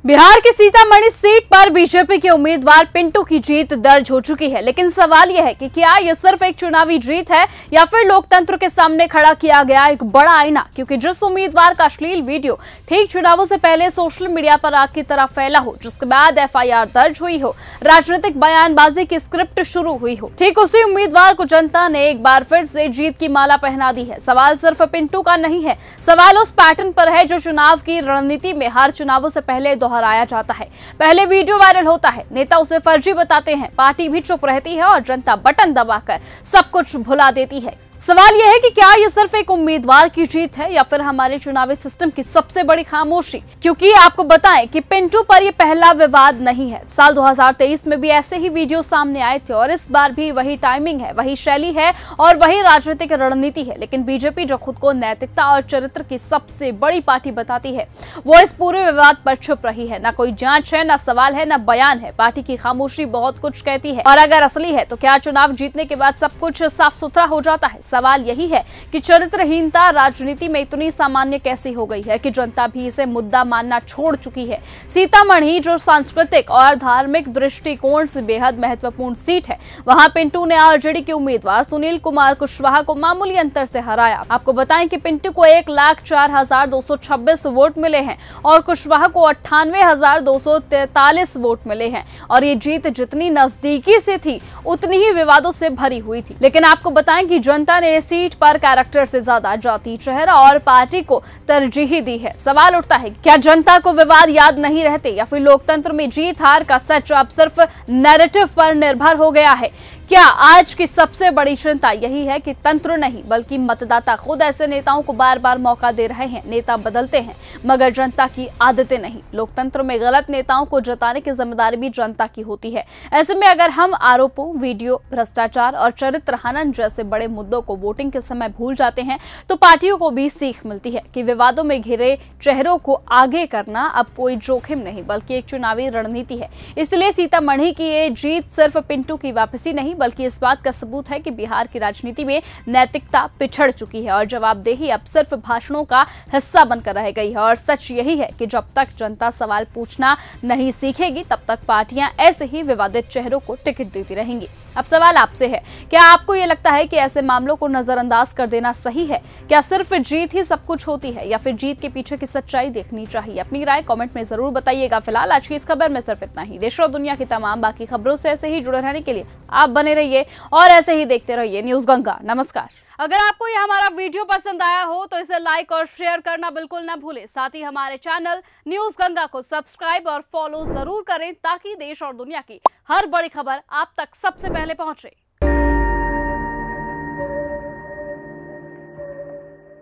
बिहार की सीतामढ़ी सीट पर बीजेपी के उम्मीदवार पिंटू की जीत दर्ज हो चुकी है, लेकिन सवाल यह है कि क्या यह सिर्फ एक चुनावी जीत है या फिर लोकतंत्र के सामने खड़ा किया गया एक बड़ा आईना। क्योंकि जिस उम्मीदवार का अश्लील वीडियो ठीक चुनावों से पहले सोशल मीडिया पर आग की तरह फैला हो, जिसके बाद एफआईआर दर्ज हुई हो, राजनीतिक बयानबाजी की स्क्रिप्ट शुरू हुई हो, ठीक उसी उम्मीदवार को जनता ने एक बार फिर से जीत की माला पहना दी है। सवाल सिर्फ पिंटू का नहीं है, सवाल उस पैटर्न पर है जो चुनाव की रणनीति में हर चुनावों से पहले दोहराया जाता है। पहले वीडियो वायरल होता है, नेता उसे फर्जी बताते हैं, पार्टी भी चुप रहती है और जनता बटन दबाकर सब कुछ भुला देती है। सवाल यह है कि क्या यह सिर्फ एक उम्मीदवार की जीत है या फिर हमारे चुनावी सिस्टम की सबसे बड़ी खामोशी। क्योंकि आपको बताएं कि पिंटू पर यह पहला विवाद नहीं है। साल 2023 में भी ऐसे ही वीडियो सामने आए थे और इस बार भी वही टाइमिंग है, वही शैली है और वही राजनीतिक रणनीति है। लेकिन बीजेपी जो खुद को नैतिकता और चरित्र की सबसे बड़ी पार्टी बताती है, वो इस पूरे विवाद पर छुप रही है। न कोई जांच है, न सवाल है, न बयान है। पार्टी की खामोशी बहुत कुछ कहती है। और अगर असली है तो क्या चुनाव जीतने के बाद सब कुछ साफ सुथरा हो जाता है। सवाल यही है कि चरित्रहीनता राजनीति में इतनी सामान्य कैसे हो गई है कि जनता भी इसे मुद्दा मानना छोड़ चुकी है। सीतामढ़ी जो सांस्कृतिक और धार्मिक दृष्टिकोण से बेहद महत्वपूर्ण सीट है, वहां पिंटू ने आरजेडी के उम्मीदवार सुनील कुमार कुशवाहा को मामूली अंतर से हराया। आपको बताएं कि पिंटू को 1,04,226 वोट मिले हैं और कुशवाहा को 98,243 वोट मिले हैं। और ये जीत जितनी नजदीकी से थी उतनी ही विवादों से भरी हुई थी। लेकिन आपको बताएं कि जनता ने सीट पर कैरेक्टर से ज्यादा जाति, चेहरा और पार्टी को तरजीह दी है। सवाल उठता है, क्या जनता को विवाद याद नहीं रहते या फिर लोकतंत्र में जीत हार का सच अब सिर्फ नैरेटिव पर निर्भर हो गया है। क्या आज की सबसे बड़ी चिंता यही है कि तंत्र नहीं बल्कि मतदाता खुद ऐसे नेताओं को बार बार मौका दे रहे हैं। नेता बदलते हैं मगर जनता की आदतें नहीं। लोकतंत्र में गलत नेताओं को जताने की जिम्मेदारी भी जनता की होती है। ऐसे में अगर हम आरोपों, वीडियो, भ्रष्टाचार और चरित्र हनन जैसे बड़े मुद्दों को वोटिंग के समय भूल जाते हैं तो पार्टियों को भी सीख मिलती है कि विवादों में घिरे चेहरों को आगे करना अब कोई जोखिम नहीं बल्कि एक चुनावी रणनीति है। इसलिए सीतामढ़ी की ये जीत सिर्फ पिंटू की वापसी नहीं बल्कि इस बात का सबूत है कि बिहार की राजनीति में नैतिकता पिछड़ चुकी है और जवाबदेही अब सिर्फ भाषणों का हिस्सा बनकर रह गई है। और सच यही है कि जब तक जनता सवाल पूछना नहीं सीखेगी तब तक पार्टियां ऐसे ही विवादित चेहरों को टिकट देती रहेंगी। अब सवाल आपसे है, क्या आपको ये लगता है कि ऐसे मामलों को नजरअंदाज कर देना सही है? क्या सिर्फ जीत ही सब कुछ होती है या फिर जीत के पीछे की सच्चाई देखनी चाहिए? अपनी राय कमेंट में जरूर बताइएगा। फिलहाल आज की इस खबर में सिर्फ इतना ही। देश और दुनिया की तमाम बाकी खबरों से ऐसे ही जुड़े रहने के लिए आप बने रहिए और ऐसे ही देखते रहिए न्यूज़ गंगा। नमस्कार। अगर आपको ये हमारा वीडियो पसंद आया हो तो इसे लाइक और शेयर करना बिल्कुल ना भूलें। साथ ही हमारे चैनल न्यूज़ गंगा को सब्सक्राइब और फॉलो जरूर करें ताकि देश और दुनिया की हर बड़ी खबर आप तक सबसे पहले पहुंचे।